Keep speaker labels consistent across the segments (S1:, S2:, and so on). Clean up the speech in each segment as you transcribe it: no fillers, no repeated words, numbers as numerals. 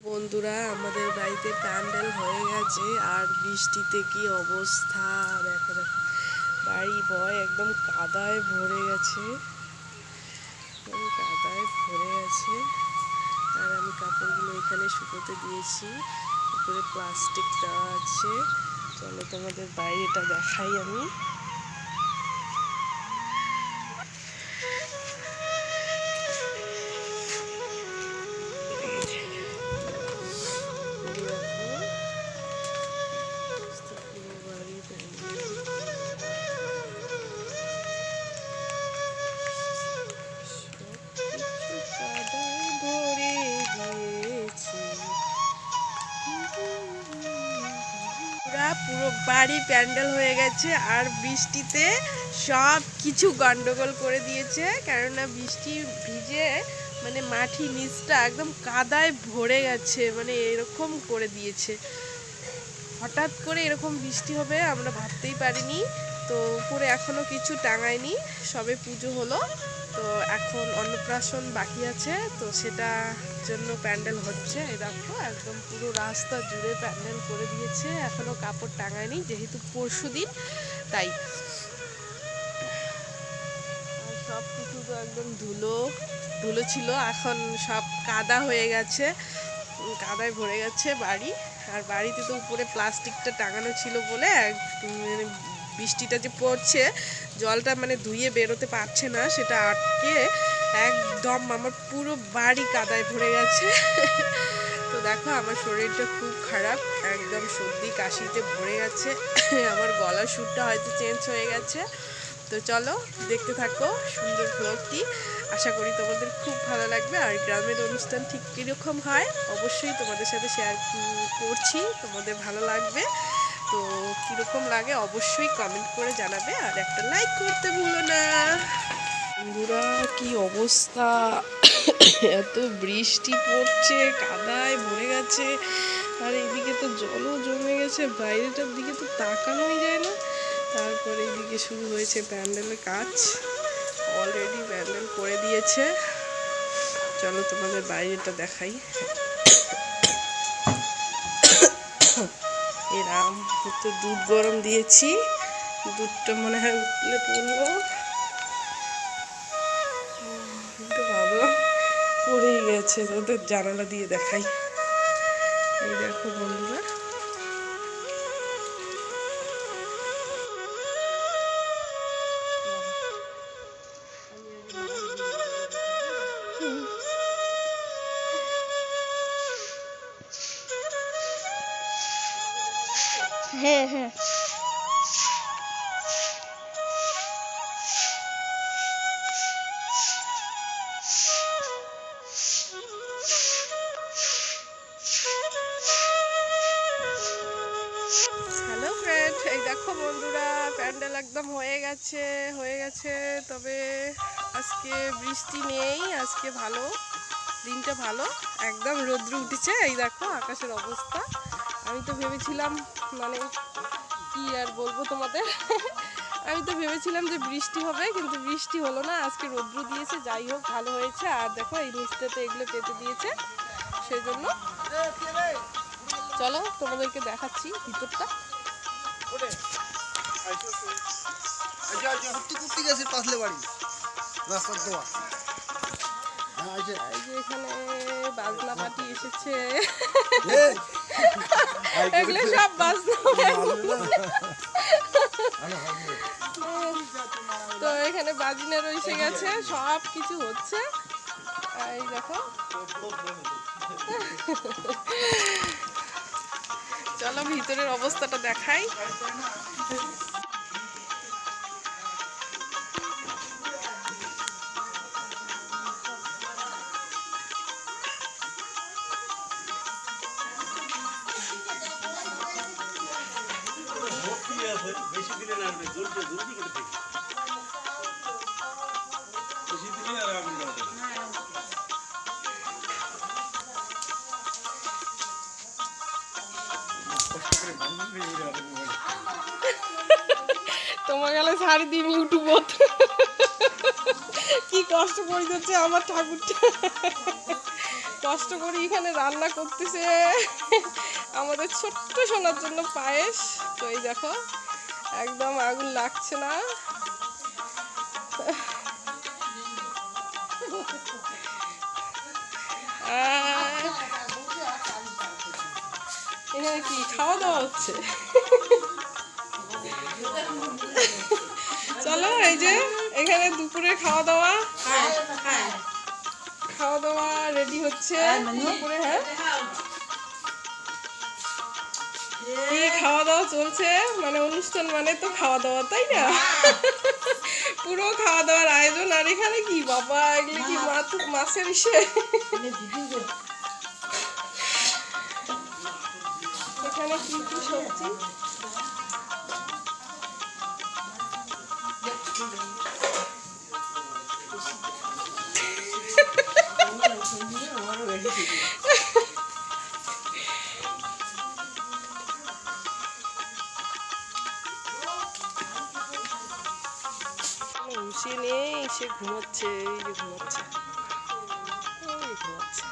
S1: বন্ধুরা আমাদের বাড়িতে প্যান্ডেল হয়ে গেছে আর বৃষ্টিতে কি অবস্থা দেখো দেখো বাড়ি বয় একদম কাদায় ভরে গেছে আর আমি কাপড়গুলো এখানে শুকোতে দিয়েছি উপরে প্লাস্টিক দেওয়া আছে চলো তোমাদের বাইরেটা দেখাই আমি পুরো বাড়ি প্যান্ডেল হয়ে গেছে আর বৃষ্টিতে সব কিছু গন্ডগোল করে দিয়েছে কেননা বৃষ্টি ভিজে মানে মাটি নিচটা একদম কাদায় ভরে গেছে মানে এরকম করে দিয়েছে হঠাৎ করে এরকম বৃষ্টি হবে আমরা ভাবতেই পারিনি তো উপরে এখনো কিছু টাঙায়নি সবে পুজো হলো তো এখন অন্নপ্রাশন বাকি আছে তো সেটার জন্য প্যান্ডেল হচ্ছে এই দেখো একদম পুরো রাস্তা জুড়ে প্যান্ডেল করে দিয়েছে এখনো কাপড় টাঙায়নি যেহেতু পরশুদিন তাই সব কিছু তো একদম ধুলো ধুলো ছিল এখন সব কাদা হয়ে গেছে কাদায় ভরে গেছে বাড়ি আর বাড়িতে তো উপরে প্লাস্টিকটা টাঙানো ছিল বলে মানে বৃষ্টিটা যে পড়ছে জলটা মানে ধুয়ে বেরোতে পারছে না সেটা আটকে একদম আমার পুরো বাড়ি কাদায় ভরে গেছে তো দেখো আমার শরীরটা খুব খারাপ একদম সর্দি কাশিতে ভরে গেছে আমার গলার সুরটা হয়তো চেঞ্জ হয়ে গেছে তো চলো দেখতে থাকো সুন্দর ব্লগটি আশা করি তোমাদের খুব ভালো লাগবে আর গ্রামের অনুষ্ঠান ঠিক কীরকম হয় অবশ্যই তোমাদের সাথে শেয়ার করছি তোমাদের ভালো লাগবে তো কীরকম লাগে অবশ্যই কমেন্ট করে জানাবে আর একটা লাইক করতে ভুলো না বন্ধুরা কি অবস্থা এত বৃষ্টি পড়ছে কাদায় ভরে গেছে আর এইদিকে তো জলও জমে গেছে বাইরেটার দিকে তো তাকানোই যায় না তারপরে এইদিকে শুরু হয়েছে প্যান্ডেলের কাজ অলরেডি প্যান্ডেল করে দিয়েছে চলো তোমাদের বাইরেটা দেখাই এরাম তো দুধ গরম দিয়েছি দুধটা মনে হয় উঠলে পড়লো ভাবলাম পড়েই গেছে ওদের জানালা দিয়ে দেখাই এই দেখো বন্ধুরা হ্যাঁ হ্যাঁ হ্যালো ফ্রেন্ড এই দেখো বন্ধুরা প্যান্ডেল একদম হয়ে গেছে তবে আজকে বৃষ্টি নেই আজকে ভালো দিনটা ভালো একদম রৌদ্র উঠেছে এই দেখো আকাশের অবস্থা আমি তো ভেবেছিলাম মানে কি আর বলবো তোমাদের আমি তো ভেবেছিলাম যে বৃষ্টি হবে কিন্তু বৃষ্টি হলো না আজকে রৌদ্র দিয়েছে যাই হোক ভালো হয়েছে আর দেখো এই নিচটাতে এগুলো পেতে দিয়েছে সেই জন্য চলো তোমাদেরকে দেখাচ্ছি ভিতরটা এখানে বাজনা পার্টি এসেছে এগুলো সব বাজনা তো এখানে বাজিনারও এসে গেছে সব কিছু হচ্ছে এই দেখো চলো ভিতরের অবস্থাটা দেখাই বেশি দিনে লাগবে জলদি জলদি করে দেখি বেশি দিনে আর আমি না কষ্ট করে বান্ধবী তোমার গেলে শাড়ি দিন ইউটিউবত কি কষ্ট করে যাচ্ছে আমার ঠাকুরটা কষ্ট করে এখানে রান্না করতেছে আমাদের ছোট্ট সোনার জন্য পায়েস। তো এই দেখো একদম আগুন লাগছে না। এখানে কি খাওয়া দাওয়া হচ্ছে? চলো এই যে এখানে দুপুরে খাওয়া দাওয়া রেডি হচ্ছে দুপুরে। হ্যাঁ কি খাওয়া দাওয়া চলছে, মানে অনুষ্ঠান মানে তো খাওয়া দাওয়া, তাই না? পুরো খাওয়া দাওয়ার আয়োজন। আর এখানে কি বাবা, এগুলো কি মাছের ইসে? এখানে কি কি সবজি? উঠিয়ে নেই, সে ঘুমাচ্ছে। এই যে ঘুমাচ্ছে, ঘুমাচ্ছে।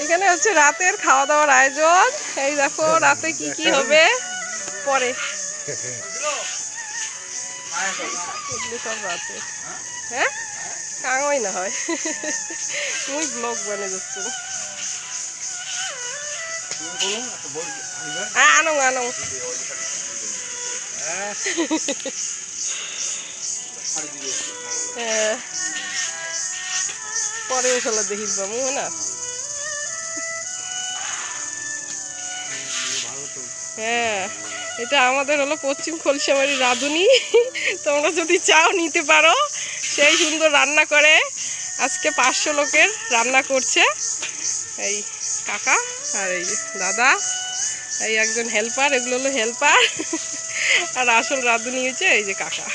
S1: এখানে হচ্ছে রাতের খাওয়া দাওয়ার আয়োজন। এই দেখো রাতে কি কি হবে পরে। সব রাতে হ্যাঁ কাঙই না হয় তুমি ব্লগ বানিয়ে যাচ্ছ। আনো আনো পরে খেলা দেখিস বাবু না। হ্যাঁ এটা আমাদের হলো পশ্চিম খলসাবাড়ি রাঁধুনি। তোমরা যদি চাও নিতে পারো, সেই সুন্দর রান্না করে। আজকে 500 লোকের রান্না করছে এই কাকা আর এই দাদা, এই একজন হেল্পার। এগুলো হলো হেল্পার, আর আসল রাঁধুনি হচ্ছে এই যে কাকা।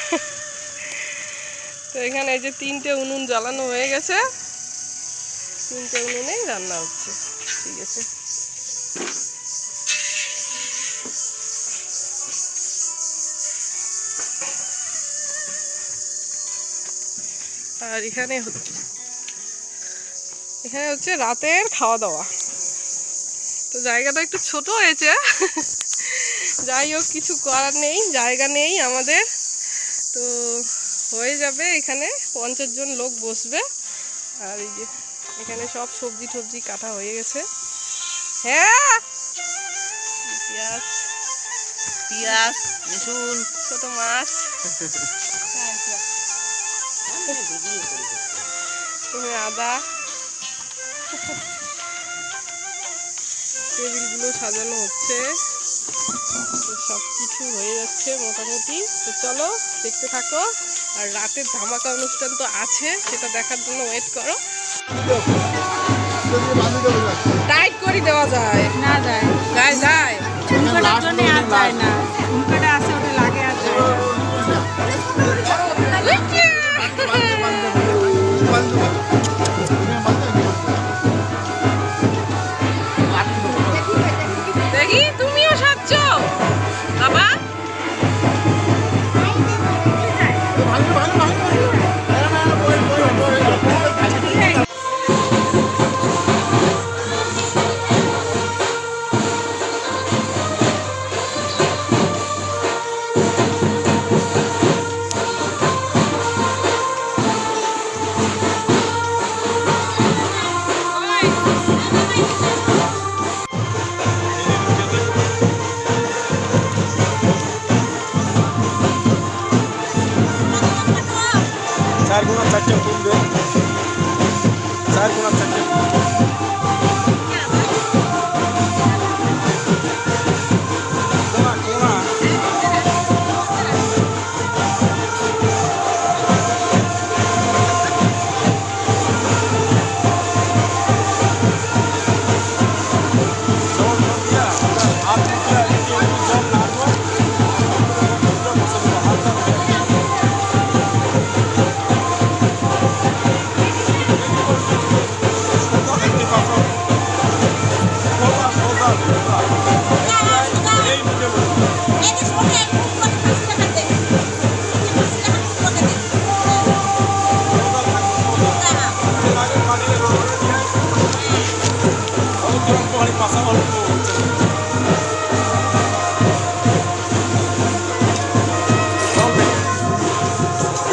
S1: তো এখানে এই যে 3টে উনুন জ্বালানো হয়ে গেছে, 3টে উনুনেই রান্না হচ্ছে। ঠিক আছে, আর এখানে হচ্ছে রাতের খাওয়া দাওয়া। তো জায়গাটা একটু ছোট হয়েছে, যাই হোক কিছু করার নেই, জায়গা নেই আমাদের। তো হয়ে যাবে, এখানে 50 জন লোক বসবে। আর এই যে এখানে সব সবজি টবজি কাটা হয়ে গেছে। হ্যাঁ পেঁয়াজ পেঁয়াজ রসুন, ছোট মাছ, আদা। টেবিলগুলো সাজানো হচ্ছে, সব কিছু হয়ে যাচ্ছে মোটামুটি। তো চলো দেখতে থাকো, আর রাতের ধামাকা অনুষ্ঠান তো আছে, সেটা দেখার জন্য ওয়েট করো। টাইট করে দেওয়া যায় না? যায় যায় যায়, ঝুমকাটার জন্য আর যায় না। ঝুমকাটা আছে, ওটা লাগে আর যায় না। দেখি তুমিও সাজছ বাবা।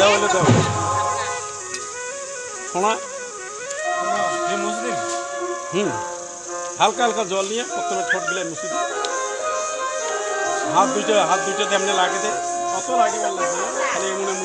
S2: দেওয়া হলে দেওয়া শোনা
S3: মুসলিম
S2: হালকা হালকা জল নিয়ে প্রথমে ঠোঁটগুলো মুছে দিই, হাত দুইটা এমনি লাগে দেয়, অত লাগে লাগবে খালি এমনি